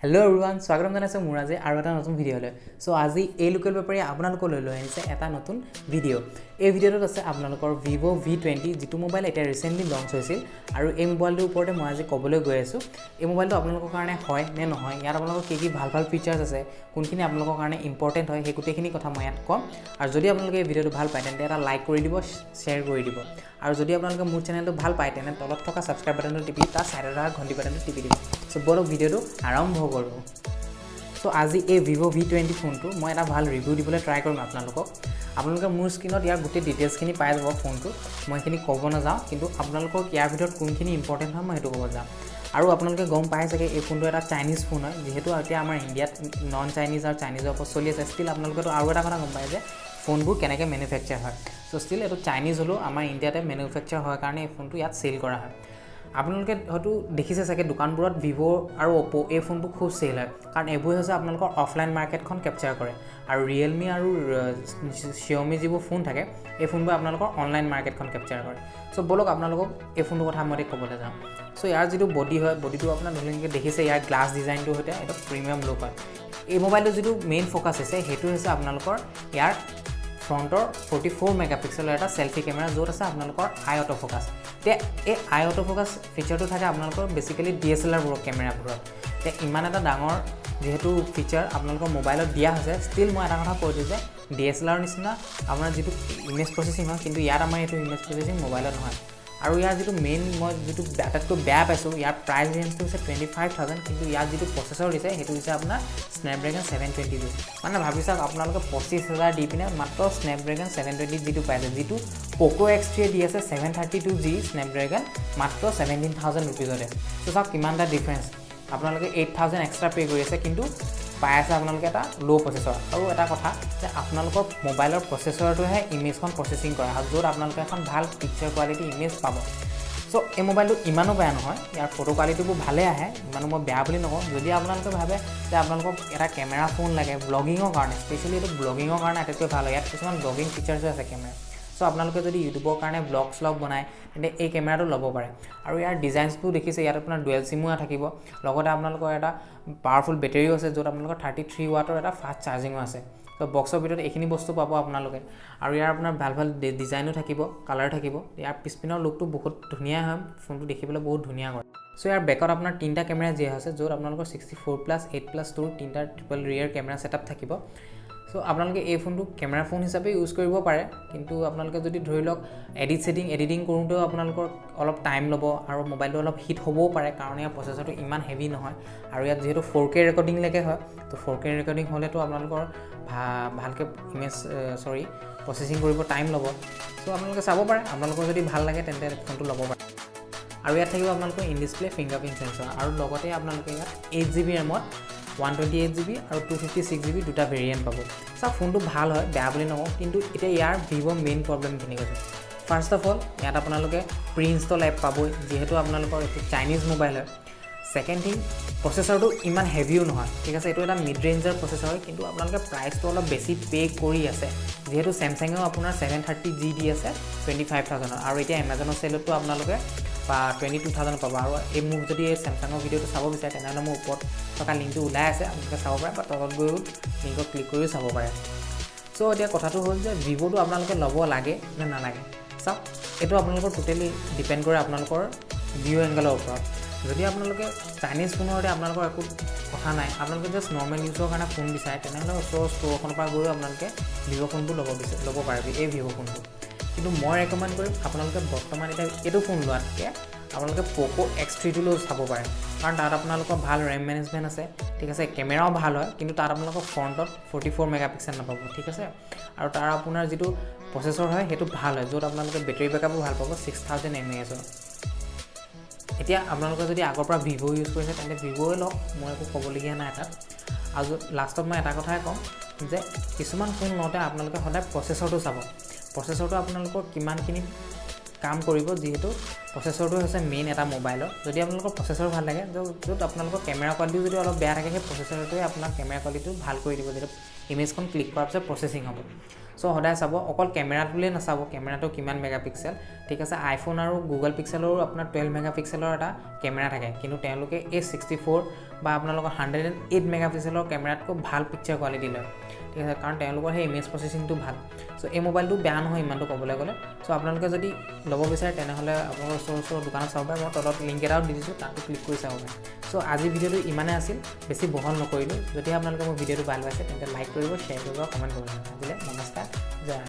Hello everyone, স্বাগতম জনাইছো মোৰ আজি আৰু এটা নতুন ভিডিও লৈ সো আজি এই লোকেল বেপাৰী আপোনালোকক লৈ আহিছে এটা নতুন ভিডিও এই ভিডিওটোত আছে আপোনালোকৰ Vivo V20 যেটো মোবাইল এটা ৰিসেন্টলি লঞ্চ হৈছিল আৰু এই মোবাইলটোৰ ওপৰতে মই আজি ক'বলৈ গৈ আছো এই মোবাইলটো আপোনালোকৰ কাৰণে হয় নে নহয় ইয়াৰ আপোনালোকৰ কি ভাল ফিচাৰছ আছে কোনখিনি আপোনালোকৰ কাৰণে ইম্পৰ্টেন্ট হয় সেই গুটেখিনি কথা মই ইয়াত কম আৰু যদি আপোনালোকে এই ভিডিওটো ভাল পায় তেন্তে এটা লাইক কৰি দিব শেয়াৰ কৰি দিব আৰু যদি আপোনালোকে মোৰ চেনেলটো ভাল পায় তেন্তে তলত থকা সাবস্ক্ৰাইব বাটনটো টিপি তাৰ সাইডৰ ঘণ্টি বাটনটো টিপি দিব সো বলক ভিডিওটো আৰম্ভ কৰো সো আজি এই Vivo V20 ফোনটো মই এটা ভাল ৰিভিউ দিবলৈ ট্ৰাই কৰিম আপোনালোকে মোৰ স্ক্ৰিনত ইয়াৰ গুটে ডিটেইলছখিনি পাই যাব ফোনটো মই এখিনি ক'ব না যাও কিন্তু আপোনালোকক ইয়াৰ ভিতৰত কোনখিনি ইম্পৰ্টেন্ট হয় মই হেতু ক'ব যাম আৰু আপোনালোকে গম পাই চাগে এই ফোনটো এটা চাইনিজ ফোন হয় যেহেতু এতিয়া আমাৰ ইন্ডিয়াত নন চাইনিজ আৰু চাইনিজৰ ওপৰত চলি আছে ষ্টিল আপোনালোকে আৰু এটা কথা গম পাই যে ফোনবোৰ কেনেকৈ ম্যানুফ্যাকচাৰ হয় সো ষ্টিল এটো চাইনিজ হলো আমাৰ ইন্ডিয়াতে ম্যানুফ্যাকচাৰ হয় কাৰণে এই ফোনটো ইয়াত সেল কৰা হয় আপোনালোকে হয়তো দেখিছে চাগে দোকানবোৰত Vivo আৰু Oppo এই ফোনটো খুব সেল হয় কাৰণ এবোৰ হৈছে আপোনালোকৰ অফলাইন মাৰ্কেটখন ক্যাপচাৰ কৰে আৰু Realme আৰু Xiaomi যিবোৰ ফোন থাকে এই ফোনবোৰ আপোনালোকৰ অনলাইন মাৰ্কেটখন ক্যাপচাৰ কৰে সো বলক আপোনালোকক এই ফোনটোৰ কথা মই ক'বলৈ যাম সো ইয়াৰ যেটো বডি হয় বডিটো আপোনাৰ ধুনীয়াকৈ দেখিছে ইয়াৰ গ্লাছ ডিজাইনটো হতে এটা প্ৰিমিয়াম লুক হয় এই মোবাইলটো যেটো মেইন ফোকাস আছে হেতু হৈছে আপোনালোকৰ ইয়াৰ ফ্ৰণ্টৰ 44 মেগাপিক্সেলৰ এটা সেলফি কেমেৰা য'ত আছে আপোনালোকৰ আই অটো ফোকাস তে এই আই অটো ফোকাস ফিচাৰটো থাকে আপোনালোকৰ বেসিক্যালি DSLR বোৰ কেমেৰাবোৰত তে ইমান এটা ডাঙৰ যেহেতু ফিচাৰ আপোনালোকৰ মোবাইলত দিয়া হৈছে ষ্টিল মই এটা কথা কৈ দিওঁ যে DSLR নিচিনা আপোনাৰ যেটো ইমেজ প্ৰসেসিং হয় কিন্তু ইয়াত আমাৰ এটো ইমেজ প্ৰসেসিং মোবাইলত নহয় আৰু ইয়াৰ যেটো মেইন মই যেটো ডাটাটো বেয়া পাইছো ইয়াৰ প্ৰাইস ৰেঞ্জটো হৈছে 25000 কিন্তু ইয়াৰ যেটো প্ৰসেসৰ দিছে হেতু হৈছে আপোনাৰ Snapdragon 720 মানে ভাবিছা আপোনালোকে 25000 দি পিনে মাত্ৰ Snapdragon 720 যেটো পাইছে যেটো Poco X3 দি আছে 732G Snapdragon মাত্ৰ 17000 रुपीजতে সো সব কিমানটা ডিফাৰেন্স আপোনালোকে 8000 এক্সট্ৰা পে কৰি আছে কিন্তু পাই আছে আপোনালোকে এটা লো প্ৰসেসৰ আৰু এটা কথা যে আপোনালোকৰ মোবাইলৰ প্ৰসেসৰটোহে ইমেজখন প্ৰসেসিং কৰে আৰু য'ত আপোনালোকে এখন ভাল পিকচাৰ কোৱালিটি ইমেজ পাব সো এই মোবাইলটো ইমানো বেয়া নহয় ইয়াৰ ফটো কোৱালিটিবোৰ ভালে আহে ইমানো মই বেয়া বুলি নকওঁ যদি আপোনালোকে ভাবে যে আপোনালোকক এটা কেমেৰা ফোন লাগে ব্লগিংৰ কাৰণে স্পেশালি এটো ব্লগিংৰ কাৰণে আটাইতকৈ ভাল হয় ইয়াত কিছুমান ব্লগিং ফিচাৰছ আছে কেমেৰা সো আপোনালোকে যদি ইউটিউবৰ কাৰণে ব্লগ স্লগ বনায় তেন্তে এই কেমেৰাটো ল'ব পাৰে আৰু ইয়াৰ ডিজাইনছটো দেখিছে ইয়াত আপোনাৰ ডুৱেল সিমও থাকিব লগতে আপোনালোকৰ এটা পাৱাৰফুল বেটাৰীও আছে য'ত আপোনালোকৰ 33 ওৱাটৰ এটা ফাষ্ট চাৰ্জিংও আছে তো বক্সৰ ভিতৰত এইখিনি বস্তু পাব আপোনালোকে আৰু ইয়াৰ আপোনাৰ ভাল ডিজাইনো থাকিব কালাৰ থাকিব ইয়াৰ পিছপিনৰ লুকটো বহুত ধুনীয়া হয় ফোনটো দেখিবলৈ বহুত ধুনীয়া কৰে সো ইয়াৰ বেকত আপোনাৰ তিনটা কেমেৰা যি আছে য'ত আপোনালোকৰ 64+8+2 তিনটা ট্ৰিপল ৰিয়াৰ কেমেৰা সেটআপ থাকিব সো আপোনালোকে এই ফোনটো কেমেৰা ফোন হিচাপে ইউজ কৰিব পাৰে কিন্তু আপোনালোকে যদি ধৰি লওক এডিটিং কৰোঁতেও আপোনালোকৰ অলপ টাইম ল'ব আৰু মোবাইলটো অলপ হিট হ'বও পাৰে কাৰণ ইয়াৰ প্ৰসেসৰটো ইমান হেভি নহয় আৰু ইয়াত যেহেতু 4K ৰেকৰ্ডিং লাগে হয় তো 4K ৰেকৰ্ডিং হ'লেতো আপোনালোকৰ ভালকৈ ইমেজ প্ৰসেসিং কৰিব টাইম ল'ব সো আপোনালোকে চাব পাৰে আপোনালোকৰ যদি ভাল লাগে তেন্তে ফোনটো ল'ব পাৰে আৰু ইয়াত থাকিব আপোনালোকৰ ইন ডিসপ্লে ফিংগাৰপ্ৰিন্ট সেন্সৰ আৰু লগতে আপোনালোকে ইয়াত 8GB ৰেমত 128GB আৰু 256GB দুটা ভেৰিয়েন্ট পাব সব ফোনটো ভাল হয় বেয়া বুলি নকওঁ কিন্তু এটা ইয়াৰ Vivo মেইন প্ৰবলেম কিনি গৈছে ফাৰ্স্ট অফ অল ইয়াত আপোনালোকে প্ৰি ইনষ্টল এপ পাবই যেহেতু আপোনালোকৰ এটো চাইনিজ মোবাইল হয় সেকেন্ড থিং প্ৰসেসৰটো ইমান হেভিও নহয় ঠিক আছে এটো এটা মিড ৰেঞ্জৰ প্ৰসেসৰ হয় কিন্তু আপোনালোকে প্ৰাইসটো অলপ বেছি পে কৰি আছে যেহেতু Samsungও আপোনাৰ 730G দি আছে 25000 আৰু এতিয়া Amazonৰ সেলতো আপোনালোকে 22000 পাব আৰু এই মুভ যদি Samsungৰ ভিডিওটো চাব বিচাৰে তেনে মোৰ ওপৰত থকা লিংকটো ওলাই আছে আপোনালোকে চাব পাৰে বা তলত গৈ লিংকত ক্লিক কৰি চাব পাৰে সো এতিয়া কথাটো হ'ল যে Vivoটো আপোনালোকে ল'ব লাগে নে নালাগে সব এটো আপোনালোকৰ টোটালি ডিপেন্ড কৰে আপোনালোকৰ ভিউ এংগলৰ ওপৰত যদি আপোনালোকে চাইনিজ ফোনৰতে আপোনালোকৰ একো কথা নাই আপোনালোকে জাস্ট নৰ্মেল ইউজৰ কাৰণে ফোন বিচাৰে তেনেহ'লে ওচৰৰ ষ্ট'ৰখনৰ পৰা গৈ আপোনালোকে Vivo ফোনটো ল'ব পাৰিব এই Vivo ফোনটো কিন্তু মই ৰেকমেণ্ড কৰিম আপোনালোকে বৰ্তমান এটা এটো ফোন লোৱাতকৈ আপোনালোকে Poco X3 টো লৈ চাব পাৰে কাৰণ তাত আপোনালোকৰ ভাল RAM মেনেজমেন্ট আছে ঠিক আছে কেমেৰাও ভাল হয় কিন্তু তাত আপোনালোকৰ ফ্ৰণ্টত 44 মেগাপিক্সেল নাপাব ঠিক আছে আৰু তাৰ আপোনাৰ যেটো প্ৰসেসৰ হয় হেতু ভাল হয় য'ত আপোনালোকে বেটাৰী বেকআপো ভাল পাব 6000 mAh এতিয়া আপোনালোকে যদি আগৰ পৰা Vivo ইউজ কৰিছে তেন্তে Vivo লওক মই একো ক'বলগীয়া নাই তাত আৰু লাষ্টত মই এটা কথাই ক'ম যে কিছুমান ফোন লওঁতে আপোনালোকে সদায় প্ৰসেসৰটো চাব প্ৰসেসৰটো আপোনালোকৰ কিমানখিনি কাম কৰিব যেহেতু প্ৰচেছৰটো হৈছে মেইন এটা মোবাইলৰ যদি আপোনালোকৰ প্ৰচেছৰ ভাল লাগে য'ত আপোনালোকৰ কেমেৰা কোৱালিটি যদি অলপ বেয়া থাকে সেই প্ৰচেছৰটোৱে আপোনাৰ কেমেৰা কোৱালিটিটো ভাল কৰি দিব যেতিয়া ইমেজখন ক্লিক কৰাৰ পিছত প্ৰচেছিং হ'ব সো সদায় চাব অকল কেমেৰাটোলে নাচাব কেমেৰাটো কিমান মেগাপিক্সেল ঠিক আছে আইফোন আৰু গুগল পিক্সেলৰো আপোনাৰ 12 মেগাপিক্সেলৰ এটা কেমেৰা থাকে কিন্তু তেওঁলোকে এই 64 বা আপোনালোকৰ 108 মেগাপিক্সেলৰ কেমেৰাতকৈ ভাল পিকচাৰ কোৱালিটি লয় ঠিক আছে কাৰণ তেওঁলোকৰ সেই ইমেজ প্ৰচেছিংটো ভাল সো এই মোবাইলটো বেয়া নহয় ইমানটো ক'বলৈ গ'লে সো আপোনালোকে যদি ল'ব বিচাৰে তেনেহ'লে আপোনালোকৰ ওচৰৰ দোকানত চাব পাৰে মই তলত লিংক এটাও দি দিছোঁ তাতো ক্লিক কৰি চাব পাৰে সো আজি ভিডিঅ'টো ইমানে আছিল বেছি বহল নকৰিলোঁ যদি আপোনালোকে মোৰ ভিডিঅ'টো ভাল পাইছে তেন্তে লাইক কৰিব শ্বেয়াৰ কৰিব কমেণ্ট কৰিব আজিলৈ নমস্কাৰ